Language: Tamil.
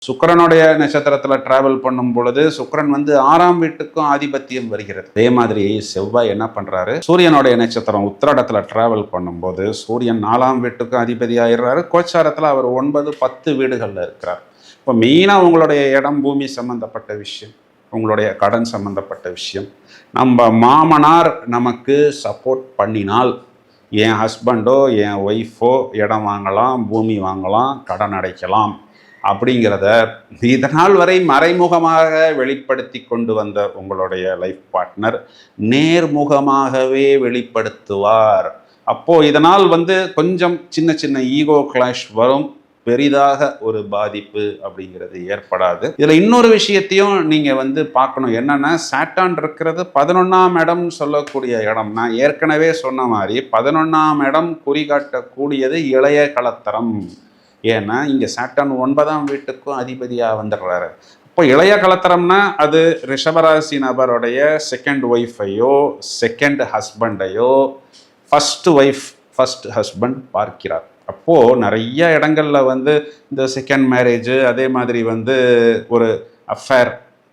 சுக்கிரனுடைய நட்சத்திரத்துல டிராவல் பண்ணும் பொழுது சுக்கிரன் வந்து 6ஆம் வீட்டுக்கும் ஆதிபத்தியம் வருகிறது. அதே மாதிரி செவ்வாய் என்ன பண்றாரு, சூரியனுடைய நட்சத்திரம் உத்திராடத்துல டிராவல் பண்ணும்போது சூரியன் 4ஆம் வீட்டுக்கும் அதிபதி ஆயிடுறாரு. கோச்சாரத்துல அவர் 9, 10 வீடுகள்ல இருக்கிறார். இப்போ மெயினா உங்களுடைய இடம் பூமி சம்பந்தப்பட்ட விஷயம், உங்களுடைய கடன் சம்பந்தப்பட்ட விஷயம், நம்ம மாமனார் நமக்கு சப்போர்ட் பண்ணினால் என் ஹஸ்பண்டோ என் ஒய்ஃபோ இடம் வாங்கலாம், பூமி வாங்கலாம், கடன் அடைக்கலாம் அப்படிங்கிறத இதனால் வரை மறைமுகமாக வெளிப்படுத்தி கொண்டு வந்த உங்களுடைய லைஃப் பார்ட்னர் நேர்முகமாகவே வெளிப்படுத்துவார். அப்போ இதனால் வந்து கொஞ்சம் சின்ன சின்ன ஈகோ கிளாஷ் வரும், பெரிதாக ஒரு பாதிப்பு அப்படிங்கிறது ஏற்படாது. இதுல இன்னொரு விஷயத்தையும் நீங்க வந்து பார்க்கணும். என்னன்னா, சாட்டான் இருக்கிறது 11ஆம் இடம் சொல்லக்கூடிய இடம். நான் ஏற்கனவே சொன்ன மாதிரி 11ஆம் இடம் குறிகாட்டக்கூடியது இளைய கலத்தரம். ஏன்னா இங்க சாட்டான் 9ஆம் வீட்டுக்கும் அதிபதியா வந்துடுறாரு. இப்போ இளைய கலத்தரம்னா அது ரிஷபராசி நபருடைய செகண்ட் ஒய்ஃபையோ செகண்ட் ஹஸ்பண்டையோ ஃபர்ஸ்ட் ஒய்ஃப் ஃபர்ஸ்ட் ஹஸ்பண்ட் பார்க்கிறார். அப்போது நிறைய இடங்கள்ல வந்து இந்த செகண்ட் மேரேஜ், அதே மாதிரி வந்து ஒரு அஃபேர்